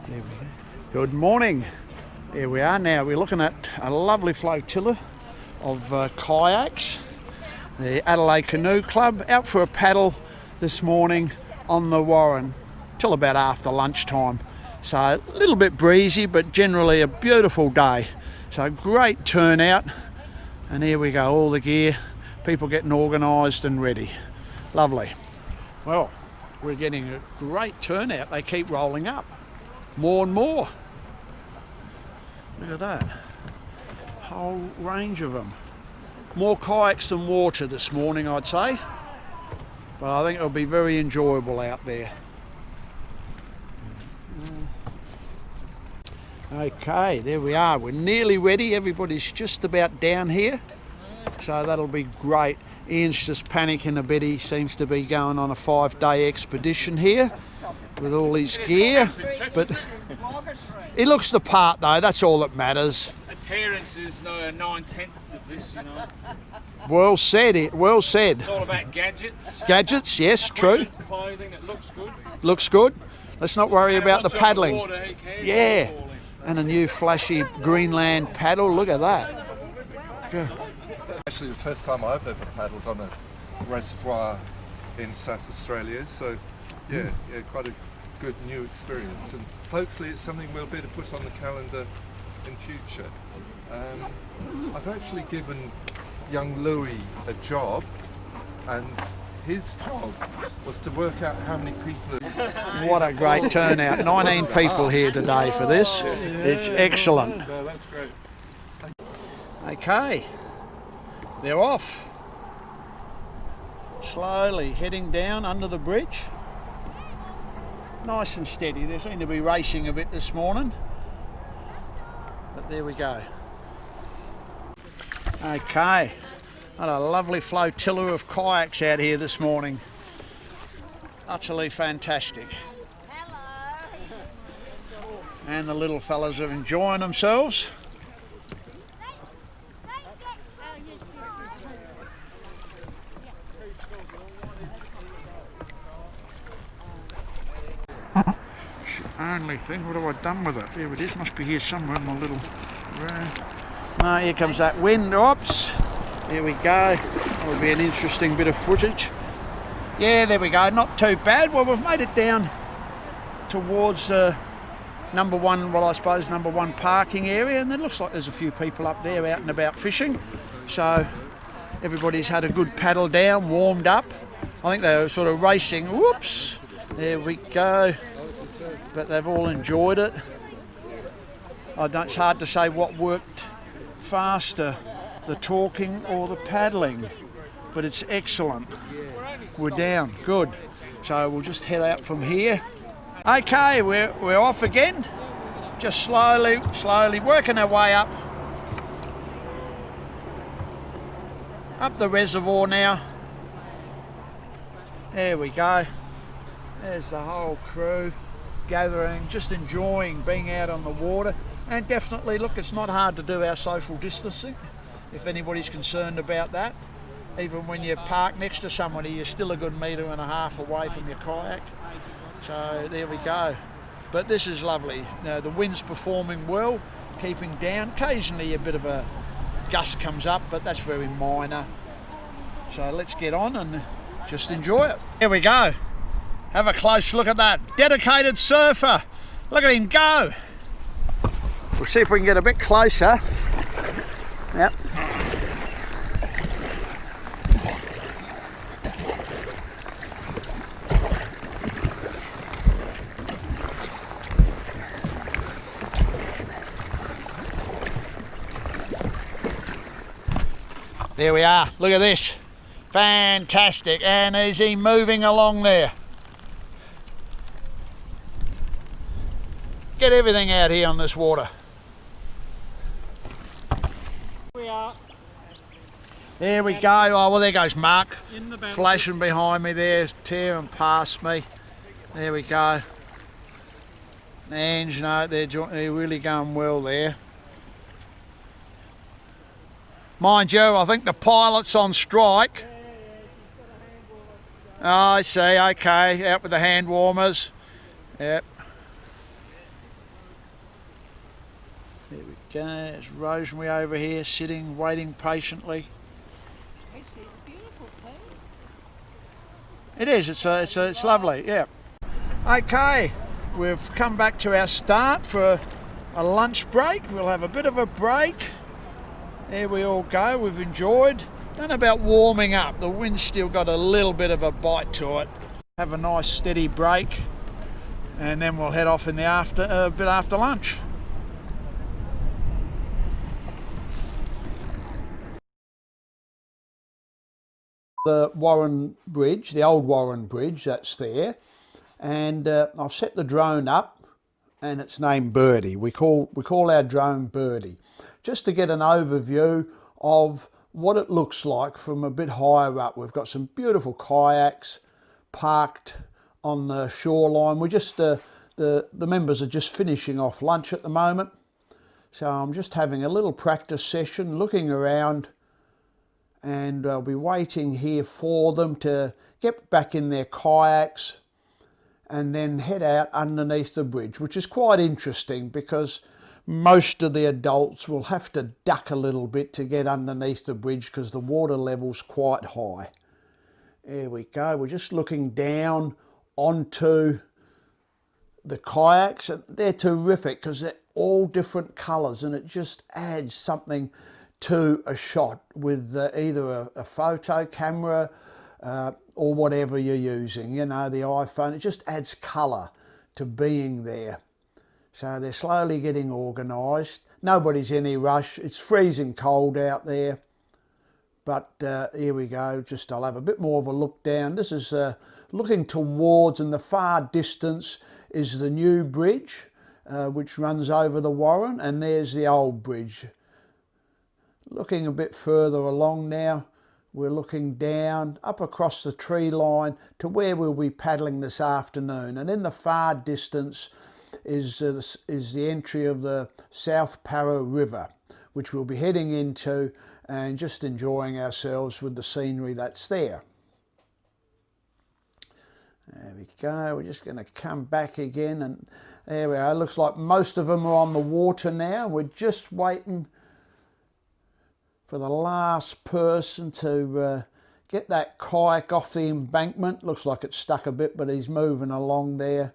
There we go. Good morning. Here we are now. We're looking at a lovely flotilla of kayaks. The Adelaide Canoe Club out for a paddle this morning on the Warren till about after lunchtime. So a little bit breezy, but generally a beautiful day. So great turnout. And here we go, all the gear, people getting organised and ready. Lovely. Well, we're getting a great turnout. They keep rolling up. More and more. Look at that. Whole range of them. More kayaks than water this morning, I'd say. But I think it'll be very enjoyable out there. Okay, there we are. We're nearly ready. Everybody's just about down here. So that'll be great. Ian's just panicking a bit. He seems to be going on a 5-day expedition here with all his gear. But he looks the part though, that's all that matters. Appearance is 9/10 of this, you know. Well said, well said. It's all about gadgets. Gadgets, yes, true. Clothing that looks good. Looks good. Let's not worry about the paddling. Water, who cares? Yeah, and a new flashy Greenland paddle, look at that. Actually the first time I've ever paddled on a reservoir in South Australia, so yeah, quite a good new experience, and hopefully it's something we'll be able to put on the calendar in future. I've actually given young Louis a job, and his job was to work out how many people What a great turnout. 19 people here today for this. It's excellent. No, that's great. Okay, they're off. Slowly heading down under the bridge. Nice and steady. They seem to be racing a bit this morning. But there we go. Okay, what a lovely flotilla of kayaks out here this morning. Utterly fantastic. And the little fellas are enjoying themselves. Only thing, what have I done with it? There it is, must be here somewhere in my little room. No, here comes that wind. Oops, there we go. That'll be an interesting bit of footage. Yeah, there we go, not too bad. Well, we've made it down towards number one parking area, and it looks like there's a few people up there out and about fishing. So everybody's had a good paddle down, warmed up. I think they were sort of racing. Whoops, there we go. But they've all enjoyed it. It's hard to say what worked faster, the talking or the paddling, but it's excellent. We're down, good. So we'll just head out from here. Okay, we're off again. Just slowly working our way up the reservoir now. There we go. There's the whole crew gathering, just enjoying being out on the water. And definitely, look, it's not hard to do our social distancing, if anybody's concerned about that. Even when you park next to somebody, you're still a good 1.5 meters away from your kayak. So there we go. But this is lovely. Now, the wind's performing well, keeping down. Occasionally a bit of a gust comes up, but that's very minor. So let's get on and just enjoy it. Here we go. Have a close look at that. Dedicated surfer. Look at him go. We'll see if we can get a bit closer. Yep. There we are. Look at this. Fantastic. And is he moving along there? Get everything out here on this water. We are. There we go. Oh, well, there goes Mark. Flashing behind me there, tearing past me. There we go. And, you know, they're really going well there. Mind you, I think the pilot's on strike. Oh, I see, okay, out with the hand warmers. Yep. There we go. There's Rosemary over here sitting, waiting patiently. Actually, it's beautiful, Pete. It is. It's lovely. Yeah. Okay, we've come back to our start for a lunch break. We'll have a bit of a break. There we all go. We've enjoyed. Don't know about warming up. The wind's still got a little bit of a bite to it. Have a nice steady break, and then we'll head off in the bit after lunch. The Warren Bridge, the old Warren Bridge, that's there, and I've set the drone up, and it's named Birdie. We call our drone Birdie, just to get an overview of what it looks like from a bit higher up. We've got some beautiful kayaks parked on the shoreline. We just the members are just finishing off lunch at the moment, so I'm just having a little practice session, looking around, and I'll be waiting here for them to get back in their kayaks and then head out underneath the bridge, which is quite interesting because most of the adults will have to duck a little bit to get underneath the bridge because the water level's quite high. There we go. We're just looking down onto the kayaks. They're terrific because they're all different colours, and it just adds something to a shot with either a photo camera or whatever you're using, you know, the iPhone. It just adds colour to being there. So they're slowly getting organised. Nobody's in any rush. It's freezing cold out there. But here we go. Just I'll have a bit more of a look down. This is looking towards, in the far distance is the new bridge, which runs over the Warren, and there's the old bridge. Looking a bit further along now, we're looking down, up across the tree line to where we'll be paddling this afternoon. And in the far distance is the entry of the South Parra River, which we'll be heading into and just enjoying ourselves with the scenery that's there. There we go. We're just going to come back again, and there we are. Looks like most of them are on the water now. We're just waiting for the last person to get that kayak off the embankment. Looks like it's stuck a bit, but he's moving along there.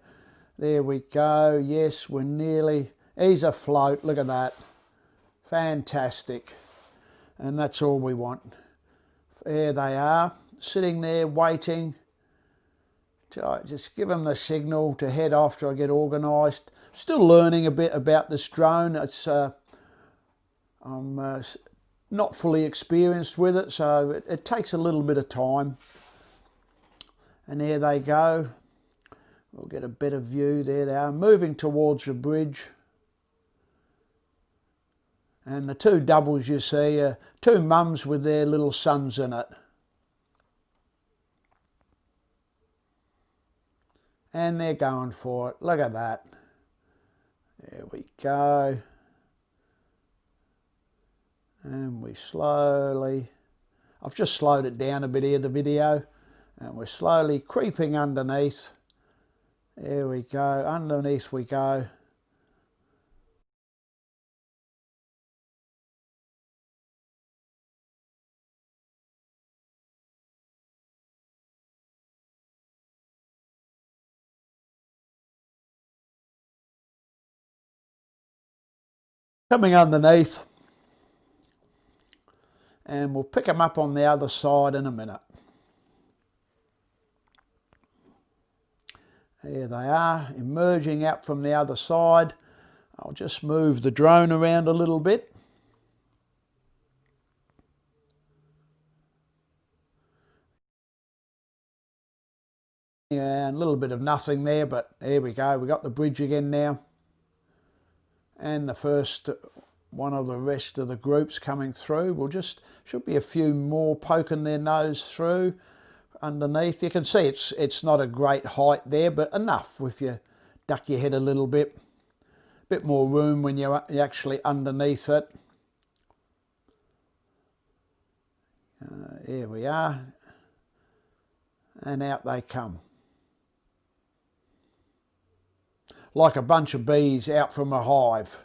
There we go. Yes, we're nearly. He's afloat. Look at that. Fantastic. And that's all we want. There they are, sitting there waiting. Just give them the signal to head off till I get organised. Still learning a bit about this drone. It's I'm not fully experienced with it, so it takes a little bit of time. And there they go. We'll get a better view. There they are, moving towards the bridge. And the two doubles you see are two mums with their little sons in it. And they're going for it. Look at that. There we go. And we slowly, I've just slowed it down a bit here, the video, and we're slowly creeping underneath. There we go, underneath we go. Coming underneath, and we'll pick them up on the other side in a minute. There they are, emerging out from the other side. I'll just move the drone around a little bit. Yeah, and a little bit of nothing there, but there we go. We got the bridge again now. And the first one of the rest of the groups coming through. We'll just, should be a few more poking their nose through underneath. You can see it's not a great height there, but enough if you duck your head a little bit. Bit more room when you're actually underneath it. Here we are. And out they come. Like a bunch of bees out from a hive.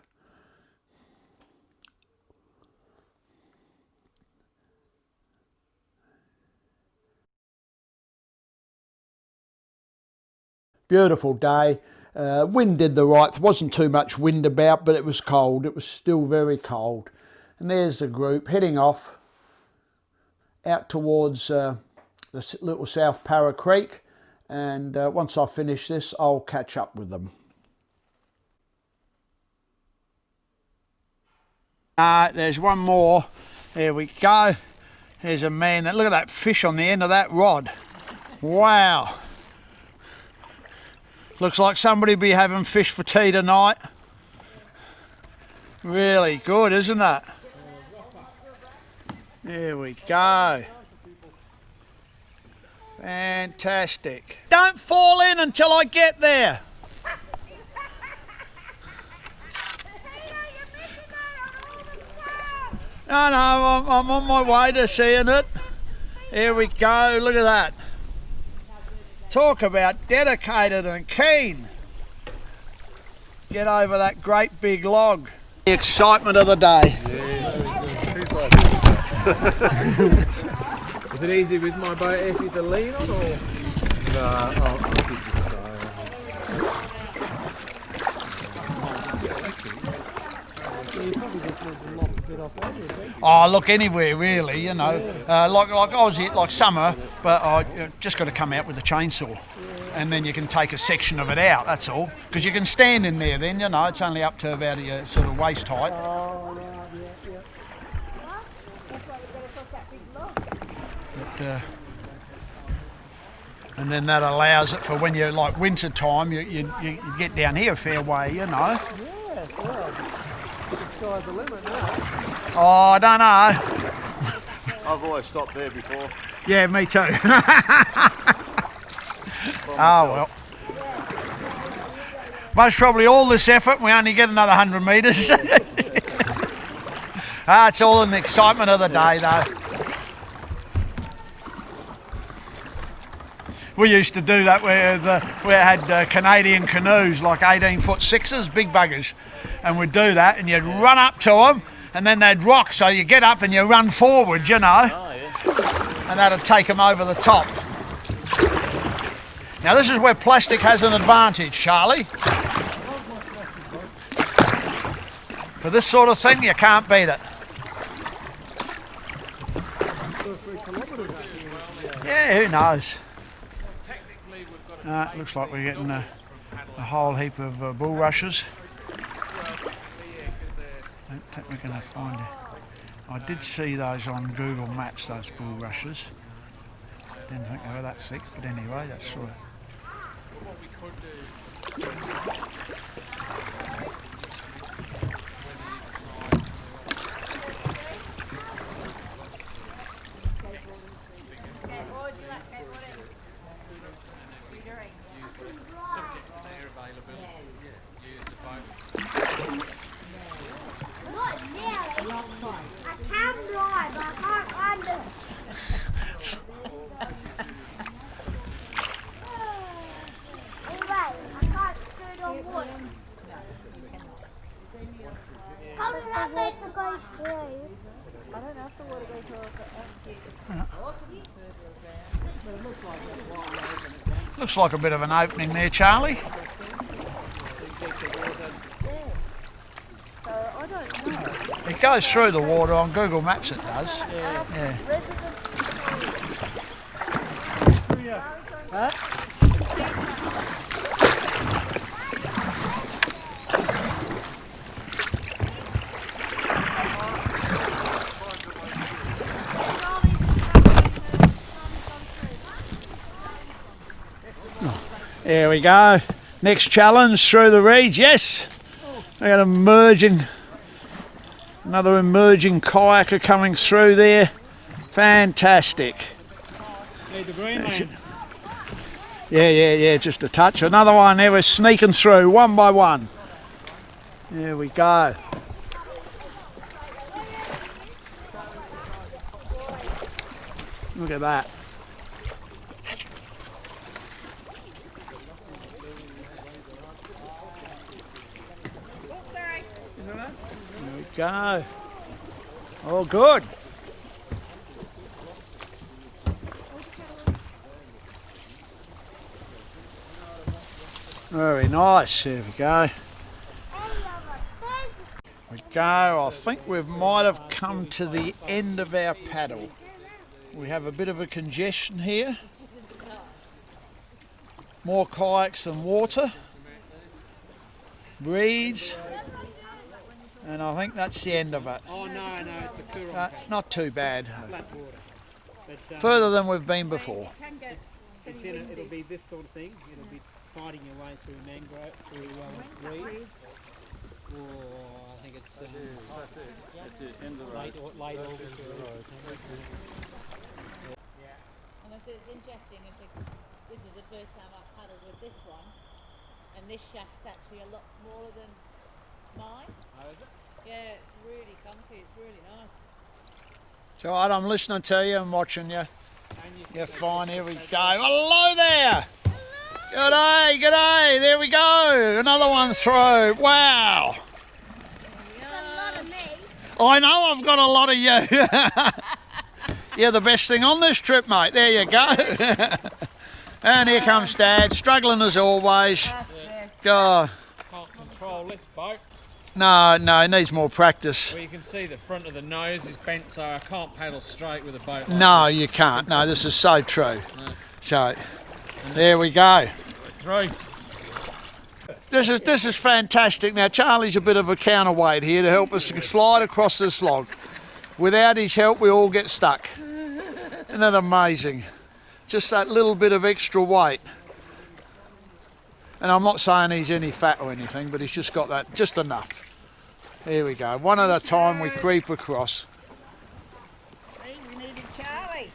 Beautiful day. Wind did the right. There wasn't too much wind about, but it was cold. It was still very cold. And there's the group heading off out towards the little South Para Creek. And once I finish this, I'll catch up with them. There's one more. There we go. There's a man. Look at that fish on the end of that rod. Wow. Looks like somebody will be having fish for tea tonight. Really good, isn't it? There we go. Fantastic. Don't fall in until I get there. No, I'm on my way to seeing it. Here we go, look at that. Talk about dedicated and keen. Get over that great big log. The excitement of the day. Yes. Who's like Was it easy with my boat if you to lean on or? I'll keep it. Oh, look, anywhere really, you know. Like Aussie, like summer, but I just got to come out with a chainsaw, and then you can take a section of it out. That's all, because you can stand in there. Then you know it's only up to about your sort of waist height. But, and then that allows it for when you're like winter time, you get down here a fair way, you know. Yes, well, the sky's the limit now. Oh, I don't know. I've always stopped there before. Yeah, me too. Oh well. Most probably all this effort, we only get another 100 metres. It's all in the excitement of the day though. We used to do that where we had Canadian canoes, like 18-foot sixes, big buggers. And we'd do that and you'd run up to them and then they'd rock, so you get up and you run forward, you know. Oh, yeah. And that'd take them over the top. Now this is where plastic has an advantage, Charlie. For this sort of thing, you can't beat it. Yeah, who knows? It looks like we're getting a whole heap of bulrushes. I don't think we're going to find it. I did see those on Google Maps, those bulrushes. Didn't think they were that thick, but anyway, that's sort of... Looks like a bit of an opening there, Charlie. It goes through the water on Google Maps, it does. Yeah. There we go. Next challenge through the reeds. Yes, we got another emerging kayaker coming through there. Fantastic. Yeah, just a touch. Another one there. We're sneaking through one by one. There we go. Look at that. There we go. All good. Very nice. There we go. We go. I think we might have come to the end of our paddle. We have a bit of a congestion here. More kayaks than water. Reeds. And I think that's the end of it. Oh no, it's a Coorong Not too bad. flat water. But, Further than we've been before. it'll be this sort of thing. It'll be fighting your way through mangrove, through reeds. Or I think it's That's it, end of the road. late August. or early September. And I said it's interesting because this is the first time I've paddled with this one, and this shaft's actually a lot smaller than mine. Oh, is it? Yeah, it's really comfy. It's really nice. So I'm listening to you and watching you. And you You're fine, here we go. Hello there! G'day, g'day, there we go. Another one through. Wow. I know I've got a lot of you. You're the best thing on this trip, mate. There you go. And here comes Dad, struggling as always. God. can't control this boat. No, he needs more practice. Well, you can see the front of the nose is bent, so I can't paddle straight with a boat. Like No, you can't. No, this is so true. So, there we go. Through. This is fantastic. Now Charlie's a bit of a counterweight here to help us slide across this log. Without his help, we all get stuck. Isn't that amazing? Just that little bit of extra weight. And I'm not saying he's any fat or anything, but he's just got that, just enough. Here we go. One at a time we creep across. See, we needed Charlie.